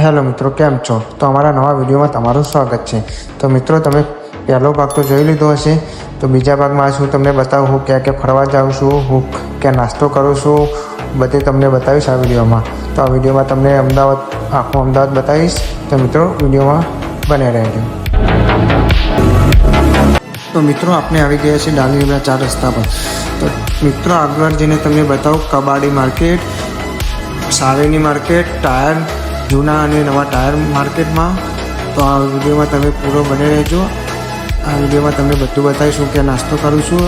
Hello મિત્રો, કેમ છો? તો અમારા નવા વિડીયોમાં તમારું સ્વાગત છે. તો મિત્રો, તમે પહેલો ભાગ તો જોઈ લીધો હશે. તો બીજા ભાગમાં હું તમને બતાવું હું ક્યાં ફરવા જાઉં છું, હું ક્યાં નાસ્તો કરું છું, બધે તમને બતાવીશ આ વિડીયોમાં. તો આ વિડીયોમાં તમને આખું અમદાવાદ બતાવીશ. તો મિત્રો, વિડીયોમાં બને રહેજો. તો મિત્રો, આપણે આવી ગયા છીએ ડાલી લીમડા 4 રસ્તા પર. તો મિત્રો, આગળ જઈને તમને બતાવું કબાડી માર્કેટ, સાવેની માર્કેટ, ટાયર જૂના અને નવા ટાયર માર્કેટમાં. તો આ વિડીયોમાં તમે પૂરો બને રહેજો. આ વિડીયોમાં તમને બધું બતાવીશું કે નાસ્તો કરું છું.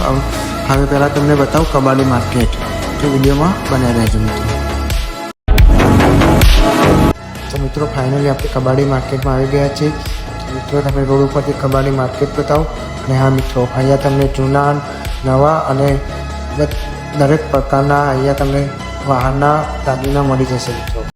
હવે પહેલાં તમને બતાવું કબાડી માર્કેટ. તો વિડીયોમાં બને રહેજો મિત્રો. તો મિત્રો, ફાઇનલી આપણે કબાડી માર્કેટમાં આવી ગયા છીએ. મિત્રો, તમે રોડ ઉપરથી કબાડી માર્કેટ બતાવો. અને હા મિત્રો, અહીંયા તમને જૂના, નવા અને દરેક પ્રકારના અહીંયા તમને વાહનના દાગીના મળી જશે મિત્રો.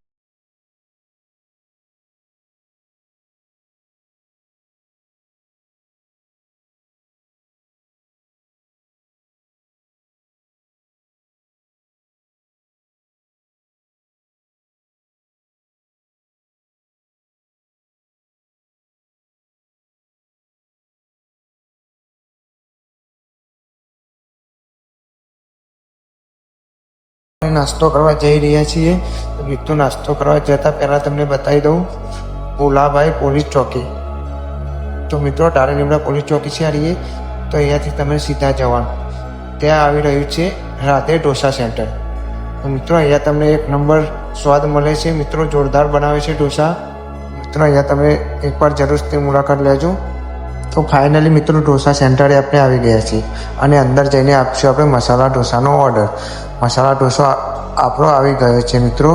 નાસ્તો કરવા જઈ રહ્યા છીએ. તો મિત્રો, નાસ્તો કરવા જતા પહેલાં તમને બતાવી દઉં ભોલાભાઈ પોલીસ ચોકી. તો મિત્રો, ડાલી લીમડા પોલીસ ચોકી છે રહીએ. તો અહીંયાથી તમે સીધા જવાનું. ત્યાં આવી રહ્યું છે રાધે ઢોસા સેન્ટર. તો મિત્રો, અહીંયા તમને એક નંબર સ્વાદ મળે છે. મિત્રો, જોરદાર બનાવે છે ઢોસા. મિત્રો, અહીંયા તમે એકવાર જરૂરથી મુલાકાત લેજો. તો ફાઇનલી મિત્રો, ઢોસા સેન્ટરે આપણે આવી ગયા છીએ અને અંદર જઈને આપશું આપણે મસાલા ઢોસાનો ઓર્ડર. મસાલા ઢોસો આપણો આવી ગયો છે મિત્રો.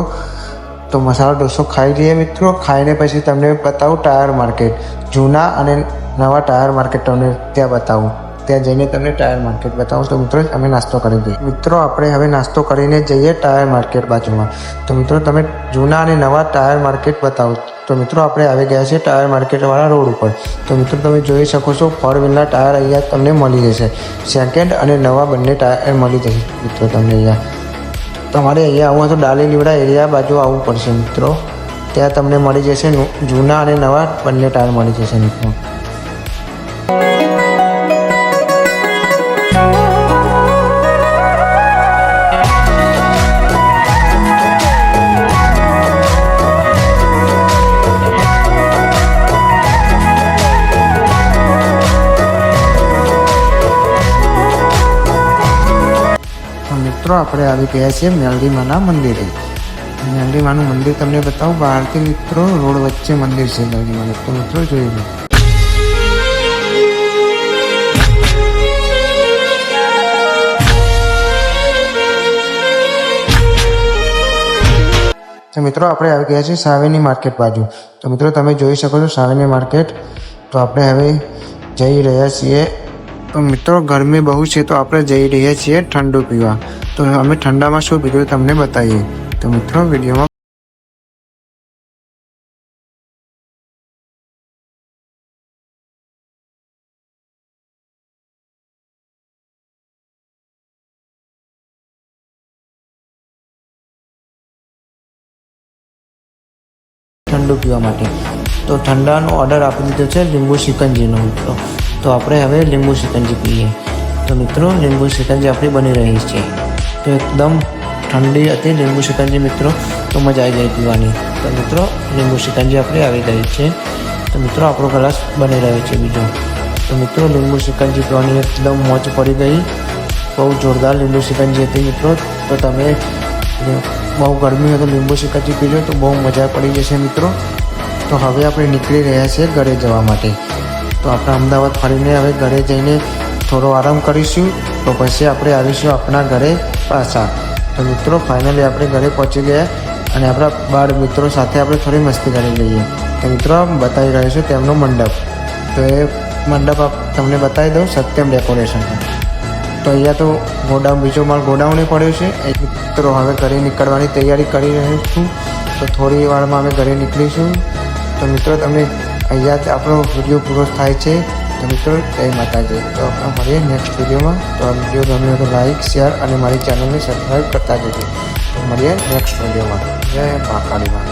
તો મસાલા ઢોસો ખાઈ લઈએ મિત્રો. ખાઈને પછી તમને બતાવું ટાયર માર્કેટ, જૂના અને નવા ટાયર માર્કેટ તમને ત્યાં બતાવું. ત્યાં જઈને તમને ટાયર માર્કેટ બતાવું. તો મિત્રો, અમે નાસ્તો કરી દઈએ. મિત્રો, આપણે હવે નાસ્તો કરીને જઈએ ટાયર માર્કેટ બાજુમાં. તો મિત્રો, તમે જૂના અને નવા ટાયર માર્કેટ બતાવો. તો મિત્રો, આપણે આવી ગયા છીએ ટાયર માર્કેટવાળા રોડ ઉપર. તો મિત્રો, તમે જોઈ શકો છો 4 વ્હીલના ટાયર અહીંયા તમને મળી જશે. સેકન્ડ અને નવા બંને ટાયર મળી જશે મિત્રો તમને અહીંયા. તમારે અહીંયા આવવું હોય તો ડાલી લીમડા એરિયા બાજુ આવવું પડશે મિત્રો. ત્યાં તમને મળી જશે જૂના અને નવા બંને ટાયર મળી જશે મિત્રો. મિત્રો, આપણે આવી ગયા છીએ મેલડીમાના મંદિરે. મેલડીમાનું મંદિર તમને બતાવું. બહારથી મિત્રો રોડ વચ્ચે મંદિર છે મેલડીમાનું. તો મિત્રો, જોઈ લો. તો મિત્રો, આપણે આવી ગયા છીએ સાવેની માર્કેટ બાજુ. તો મિત્રો, તમે જોઈ શકો છો સાવેની માર્કેટ. તો આપણે હવે જઈ રહ્યા છીએ. તો મિત્રો, ગરમી બહુ છે તો આપણે જઈ રહ્યા છીએ ઠંડુ પીવા. તો અમે ઠંડામાં શું પીધું તમને બતાવીએ. તો મિત્રો, વિડીયોમાં ઠંડુ પીવા માટે તો ઠંડાનો ઓર્ડર આપી દીધો છે લીંબુ શિકંજીનો મિત્રો. તો આપણે હવે લીંબુ શિકંજી પીએ. તો મિત્રો, લીંબુ શિકંજી આપણી બની રહી છે. તો એકદમ ઠંડી હતી લીંબુ શિકંજી મિત્રો. તો મજા આવી ગઈ પીવાની. તો મિત્રો, લીંબુ શિકંજી આપણી આવી ગઈ છે. તો મિત્રો, આપણો ગ્લાસ બની રહ્યો છે બીજો. તો મિત્રો, લીંબુ શિકંજી પીવાની એકદમ મોજ પડી ગઈ. બહુ જોરદાર લીંબુ શિકંજી હતી મિત્રો. તો તમે બહુ ગરમી હોય તો લીંબુ શિકંજી પીજો તો બહુ મજા પડી જશે મિત્રો. તો હવે આપણે નીકળી રહ્યા છીએ ઘરે જવા માટે. તો આપણે અમદાવાદ ફરીને હવે ઘરે જઈને થોડો આરામ કરીશું. તો પછી આપણે આવીશું આપણા ઘરે પાછા. તો મિત્રો, ફાઇનલી આપણે ઘરે પહોંચી ગયા અને આપણા બાળ મિત્રો સાથે આપણે થોડી મસ્તી કરી લઈએ. તો મિત્રો, બતાવી રહ્યો છું તેમનો મંડપ. તો એ મંડપ તમને બતાવી દઉં સત્યમ ડેકોરેશન. તો અહીંયા તો બીજો માલ ગોડાઉને પડ્યો છે. મિત્રો, હવે ઘરે નીકળવાની તૈયારી કરી રહ્યો છું. તો થોડી વારમાં અમે ઘરે નીકળીશું. તો મિત્રો, તમને અહીંયા જ આપણો વિડીયો પૂરો થાય છે. તો મિત્રો, જય માતાજી. તો આપણે મળીએ નેક્સ્ટ વિડીયોમાં. તો આ વિડીયો ગમ્યો તો લાઈક, શેર અને મારી ચેનલને સબસ્ક્રાઈબ કરતા જજો. તો મળીએ નેક્સ્ટ વિડીયોમાં. જય મહાકાળીમાં.